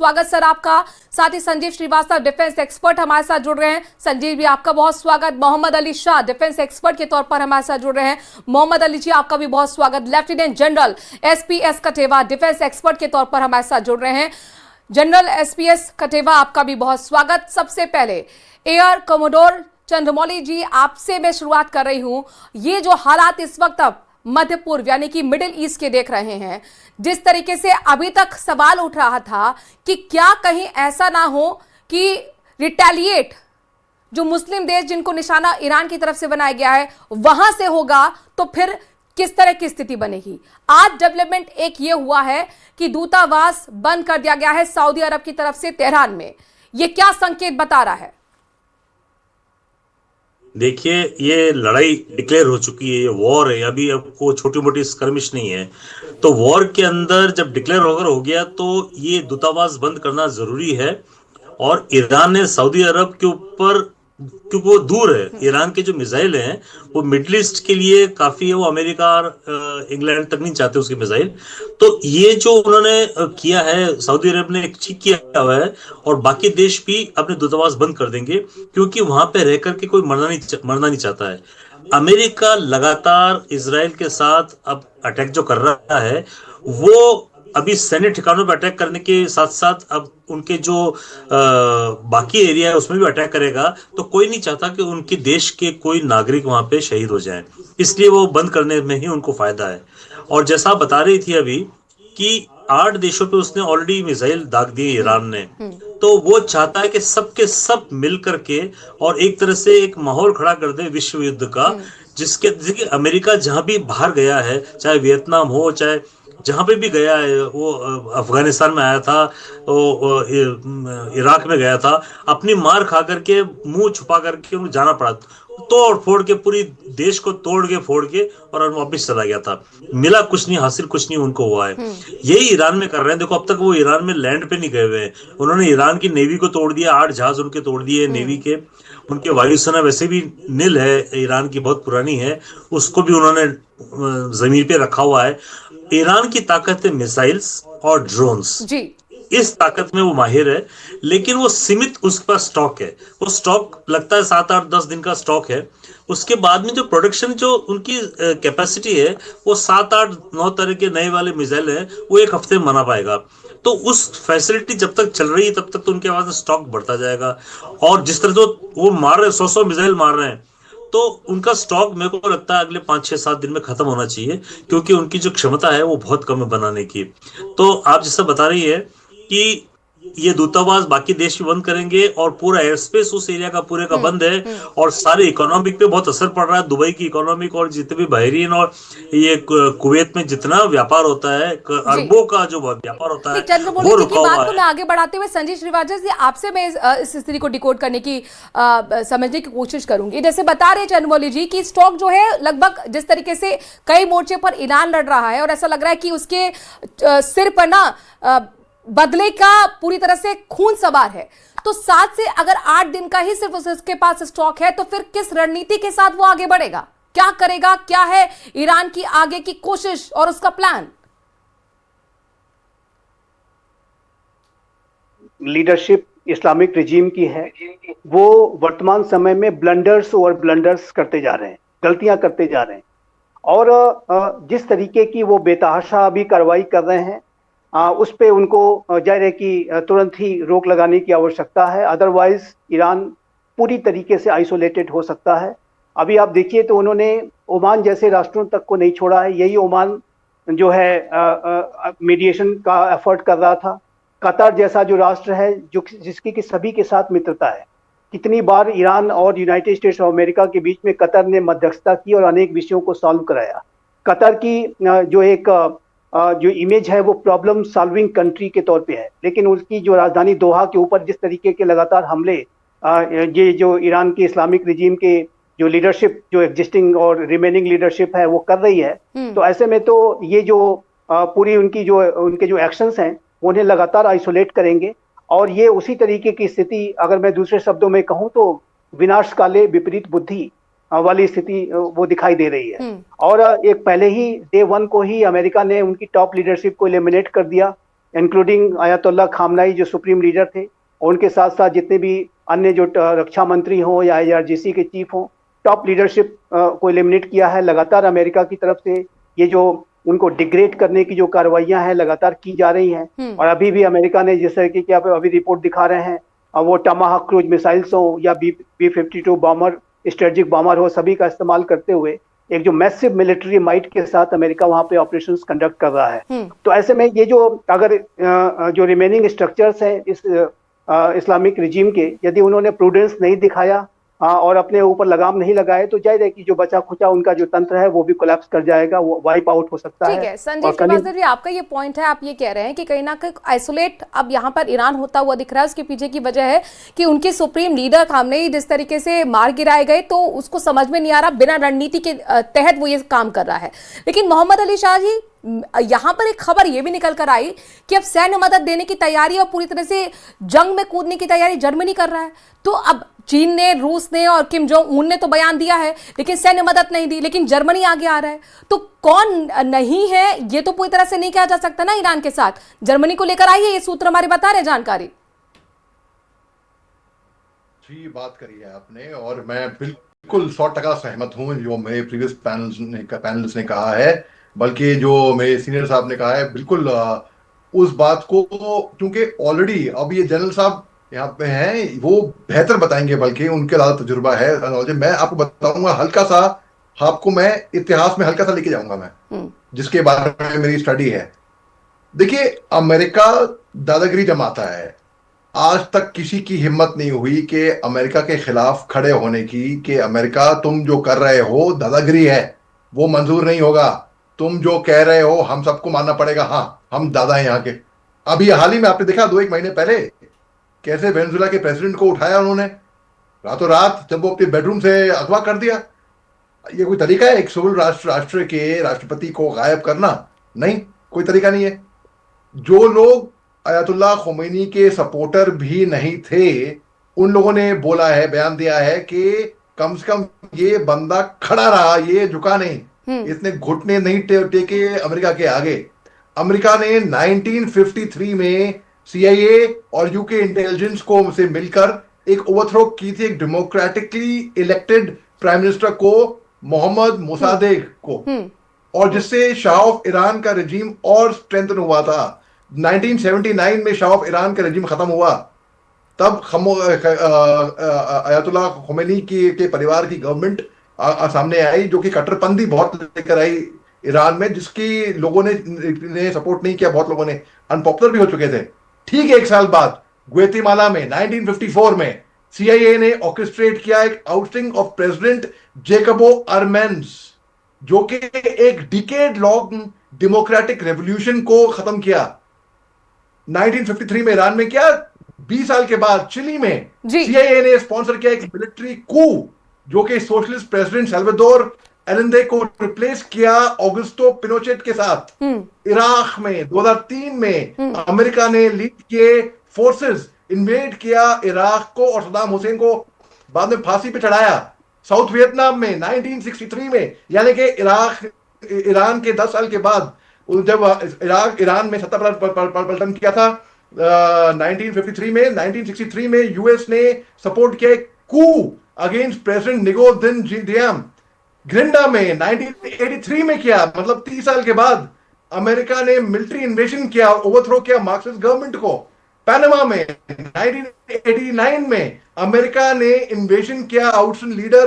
स्वागत सर आपका। साथ ही संजीव श्रीवास्तव डिफेंस एक्सपर्ट हमारे साथ जुड़ रहे हैं। संजीव जी आपका बहुत स्वागत। मोहम्मद अली शाह डिफेंस एक्सपर्ट के तौर पर हमारे साथ जुड़ रहे हैं। मोहम्मद अली जी आपका भी बहुत स्वागत। Lieutenant general SPS Kathewa defence expert के तौर पर हमारे साथ जुड़ रहे हैं। जनरल एसपीएस कठेवा आपका भी बहुत स्वागत। सबसे पहले एयर कमोडोर चंद्रमौली जी आपसे मैं शुरुआत कर रही हूं। ये जो हालात इस वक्त अब मध्य पूर्व यानी कि मिडिल ईस्ट के देख रहे हैं, जिस तरीके से अभी तक सवाल उठ रहा था कि क्या कहीं ऐसा ना हो कि रिटेलिएट जो मुस्लिम देश जिनको निशाना ईरान की तरफ से बनाया गया है वहां से होगा, तो फिर किस तरह की स्थिति बनेगी। आज डेवलपमेंट एक ये हुआ है कि दूतावास बंद कर दिया गया है सऊदी अरब की तरफ से तेहरान में। ये क्या संकेत बता रहा है? देखिए, ये लड़ाई डिक्लेयर हो चुकी है, ये वॉर है। अभी अब को छोटी मोटी स्कर्मिश नहीं है। तो वॉर के अंदर जब डिक्लेयर होकर हो गया तो ये दूतावास बंद करना जरूरी है। और ईरान ने सऊदी अरब के ऊपर, क्योंकि वो दूर है, ईरान के जो मिसाइल हैं वो मिडिल ईस्ट के लिए काफी है। वो अमेरिका और इंग्लैंड तक नहीं चाहते उसकी मिसाइल। तो ये जो उन्होंने किया है, सऊदी अरब ने ठीक किया हुआ है। और बाकी देश भी अपने दूतावास बंद कर देंगे, क्योंकि वहां पे रह करके कोई मरना नहीं चाहता है। अमेरिका लगातार इसराइल के साथ अब अटैक जो कर रहा है, वो अभी सैन्य ठिकानों पर अटैक करने के साथ साथ अब उनके जो बाकी एरिया है उसमें भी अटैक करेगा। तो कोई नहीं चाहता कि उनके देश के कोई नागरिक वहां पे शहीद हो जाएं, इसलिए वो बंद करने में ही उनको फायदा है। और जैसा आप बता रही थी अभी कि 8 देशों पे उसने ऑलरेडी मिसाइल दाग दिए ईरान ने। तो वो चाहता है कि सबके सब मिल करके और एक तरह से एक माहौल खड़ा कर दे विश्व युद्ध का, जिसके अमेरिका जहां भी बाहर गया है, चाहे वियतनाम हो, चाहे जहां पे भी गया है, वो अफगानिस्तान में आया था, वो इराक में गया था, अपनी मार खा करके मुंह छुपा करके उनको जाना पड़ा, तोड़ फोड़ के पूरी देश को तोड़ के फोड़ के और वापिस चला गया था। मिला कुछ नहीं, हासिल कुछ नहीं उनको हुआ है। यही ईरान में कर रहे हैं। देखो, अब तक वो ईरान में लैंड पे नहीं गए हुए हैं। उन्होंने ईरान की नेवी को तोड़ दिया, 8 जहाज उनके तोड़ दिए नेवी के। उनके वायुसेना वैसे भी नील है, ईरान की बहुत पुरानी है, उसको भी उन्होंने जमीन पे रखा हुआ है। ईरान की ताकत है मिसाइल्स और ड्रोन्स जी। इस ताकत में वो माहिर है, लेकिन वो सीमित उसके पास स्टॉक है। वो स्टॉक लगता है 7-8-10 दिन का स्टॉक है। उसके बाद में जो प्रोडक्शन, जो उनकी कैपेसिटी है, वो 7-8-9 तरह के नए वाले मिसाइल हैं, वो 1 हफ्ते में बना पाएगा। तो उस फैसिलिटी जब तक चल रही है तब तक तो उनके पास स्टॉक बढ़ता जाएगा। और जिस तरह तो वो मार रहे हैं, 100 मिसाइल मार रहे हैं, तो उनका स्टॉक मेरे को लगता है अगले 5-6-7 दिन में खत्म होना चाहिए, क्योंकि उनकी जो क्षमता है वो बहुत कम है बनाने की। तो आप जैसा बता रही है कि ये दूतावास बाकी देश भी बंद करेंगे और पूरा एयर स्पेस उस एरिया का पूरे का बंद है। और सारे इकोनॉमिक पे बहुत असर पड़ रहा है। दुबई की इकोनॉमिक और जितने भी बहरीन और ये कुवैत में जितना व्यापार होता है, अरबों का जो व्यापार होता है, चंद्रमौली वो जी की रुका बात हुआ को है। मैं आगे बढ़ाते हुए संजीव श्रीवास्तव जी आपसे मैं इस स्थिति को डिकोड करने की समझने की कोशिश करूंगी। जैसे बता रहे चंद्रमौली जी की स्टॉक जो है लगभग जिस तरीके से कई मोर्चे पर ईरान लड़ रहा है और ऐसा लग रहा है कि उसके सिर पर ना बदले का पूरी तरह से खून सवार है, तो 7 से अगर 8 दिन का ही सिर्फ उसके पास स्टॉक है, तो फिर किस रणनीति के साथ वो आगे बढ़ेगा, क्या करेगा, क्या है ईरान की आगे की कोशिश और उसका प्लान? लीडरशिप इस्लामिक रिजीम की है। वो वर्तमान समय में ब्लंडर्स और ब्लंडर्स करते जा रहे हैं, गलतियां करते जा रहे हैं। और जिस तरीके की वो बेतहाशा अभी कार्रवाई कर रहे हैं, उस पे उनको जाहिर है कि तुरंत ही रोक लगाने की आवश्यकता है। अदरवाइज ईरान पूरी तरीके से आइसोलेटेड हो सकता है। अभी आप देखिए तो उन्होंने ओमान जैसे राष्ट्रों तक को नहीं छोड़ा है। यही ओमान जो है मीडिएशन का एफर्ट कर रहा था। कतर जैसा जो राष्ट्र है, जो जिसकी कि सभी के साथ मित्रता है, कितनी बार ईरान और यूनाइटेड स्टेट्स ऑफ अमेरिका के बीच में कतर ने मध्यस्थता की और अनेक विषयों को सॉल्व कराया। कतर की जो एक जो इमेज है वो प्रॉब्लम सॉल्विंग कंट्री के तौर पे है, लेकिन उसकी जो राजधानी दोहा के ऊपर जिस तरीके के लगातार हमले ये जो ईरान की इस्लामिक रिजीम के जो लीडरशिप, जो एग्जिस्टिंग और रिमेनिंग लीडरशिप है वो कर रही है, तो ऐसे में तो ये जो पूरी उनकी जो उनके जो एक्शंस हैं उन्हें लगातार आइसोलेट करेंगे। और ये उसी तरीके की स्थिति, अगर मैं दूसरे शब्दों में कहूँ तो विनाश काले विपरीत बुद्धि वाली स्थिति वो दिखाई दे रही है। और एक पहले ही डे 1 को ही अमेरिका ने उनकी टॉप लीडरशिप को एलिमिनेट कर दिया। इंक्लूडिंग आयतुल्लाह खामनाई जो सुप्रीम लीडर थे, और उनके साथ साथ जितने भी अन्य जो रक्षा मंत्री हों या IRGC के चीफ हों, टॉप लीडरशिप को एलिमिनेट किया है। लगातार अमेरिका की तरफ से ये जो उनको डिग्रेड करने की जो कार्रवाइयां हैं लगातार की जा रही हैं। और अभी भी अमेरिका ने, जिस तरह की आप अभी रिपोर्ट दिखा रहे हैं, वो टमाहाक क्रूज मिसाइल्स हो या B-52 बॉम्बर, स्ट्रेटेजिक बॉम्बर हो, सभी का इस्तेमाल करते हुए एक जो मैसिव मिलिट्री माइट के साथ अमेरिका वहां पे ऑपरेशंस कंडक्ट कर रहा है। तो ऐसे में ये जो अगर जो रिमेनिंग स्ट्रक्चर्स हैं इस इस्लामिक रिजीम के, यदि उन्होंने प्रूडेंस नहीं दिखाया और अपने ऊपर लगाम नहीं लगाए, तो जाहिर है कि जो बचा खुचा उनका जो तंत्र है वो भी कोलैप्स कर जाएगा, वो वाइप आउट हो सकता है। ठीक है संजीव श्रीवास्तव जी, आपका ये पॉइंट है, आप ये कह रहे हैं कि कहीं ना कहीं आइसोलेट अब यहाँ पर ईरान होता हुआ दिख रहा है। उसके पीछे की वजह है कि उनके सुप्रीम लीडर खामनेई जिस तरीके से मार गिराए गए, तो उसको समझ में नहीं आ रहा, बिना रणनीति के तहत वो ये काम कर रहा है। लेकिन मोहम्मद अली शाह जी, यहां पर एक खबर यह भी निकल कर आई कि अब सैन्य मदद देने की तैयारी और पूरी तरह से जंग में कूदने की तैयारी जर्मनी कर रहा है। तो अब चीन ने, रूस ने और किम जोंग उन ने तो बयान दिया है, लेकिन सैन्य मदद नहीं दी, लेकिन जर्मनी आगे आ रहा है। तो कौन नहीं है, ये तो पूरी तरह से नहीं कहा जा सकता ना ईरान के साथ। जर्मनी को लेकर आई है, ये सूत्र हमारे बता रहे जानकारी। जी, बात करी है आपने और मैं बिल्कुल 100% सहमत हूं जो मेरे प्रीवियस पैनलिस्ट ने कहा है, बल्कि जो मेरे सीनियर साहब ने कहा है, बिल्कुल उस बात को, क्योंकि ऑलरेडी अब ये जनरल साहब यहाँ पे हैं, वो बेहतर बताएंगे, बल्कि उनके ज्यादा तजुर्बा है। मैं आपको बताऊंगा हल्का सा, आपको मैं इतिहास में हल्का सा लेके जाऊंगा मैं, जिसके बारे में मेरी स्टडी है। देखिए, अमेरिका दादागिरी जमाता है। आज तक किसी की हिम्मत नहीं हुई कि अमेरिका के खिलाफ खड़े होने की, कि अमेरिका तुम जो कर रहे हो दादागिरी है, वो मंजूर नहीं होगा। तुम जो कह रहे हो हम सबको मानना पड़ेगा, हाँ हम दादा हैं यहाँ के। अभी हाल ही में आपने देखा 2-1 महीने पहले कैसे वेनेजुएला के प्रेसिडेंट को उठाया उन्होंने रातों रात, जब वो अपने बेडरूम से अगवा कर दिया। ये कोई तरीका है एक सिविल राष्ट्र के राष्ट्रपति को गायब करना? नहीं, कोई तरीका नहीं है। जो लोग अयतुल्लाह खोमेनी के सपोर्टर भी नहीं थे, उन लोगों ने बोला है, बयान दिया है कि कम से कम ये बंदा खड़ा रहा, ये झुका नहीं, इसने घुटने नहीं टेके अमेरिका के आगे। अमेरिका ने 1953 में CIA और UK इंटेलिजेंस को से मिलकर एक ओवरथ्रो की थी, एक डेमोक्रेटिकली इलेक्टेड प्राइम मिनिस्टर को, मोहम्मद मोसादेक को, और जिससे शाह ऑफ ईरान का रेजिम और स्ट्रेंथन हुआ था। 1979 में शाह ऑफ ईरान का रेजिम खत्म हुआ, तब अयतुल्लाह खोमेनी के परिवार की गवर्नमेंट सामने आई, जो कि कट्टरपंथी बहुत लेकर आई ईरान में, जिसकी लोगों ने सपोर्ट नहीं किया, बहुत लोगों ने अनपॉपुलर भी हो चुके थे। ठीक 1 साल बाद ग्वेतेमाला में 1954 में CIA ने ऑर्केस्ट्रेट किया एक आउटिंग ऑफ प्रेसिडेंट जेकबो अरमेंस, जो कि एक डिकेड लॉन्ग डेमोक्रेटिक रेवोल्यूशन को खत्म किया। 1953 में ईरान में क्या, 20 साल के बाद चिली में CIA ने स्पॉन्सर किया एक मिलिट्री कू, जो कि सोशलिस्ट प्रेसिडेंट सल्वाडोर एलेंदे को रिप्लेस किया ऑगस्टो पिनोचेट के साथ। इराक में 2003 में अमेरिका ने लीड किए फोर्सेस इन्वेड किया इराक को और सद्दाम हुसैन को बाद में फांसी पे चढ़ाया। साउथ वियतनाम में 1963 में, यानी कि ईरान के 10 साल के बाद, जब ईरान में सत्ता पलटन किया था 1963 में US ने सपोर्ट किया कू अगेंस्ट प्रेसिडेंट निकोदिन जियाम। ग्रिंडा में 1983 में किया, मतलब 30 साल के बाद अमेरिका ने मिलिट्री इन्वेजन किया, ओवरथ्रो किया मार्क्सिस्ट गवर्नमेंट को। पनामा में 1989 में अमेरिका ने इन्वेजन किया आउटस्टैंडिंग लीडर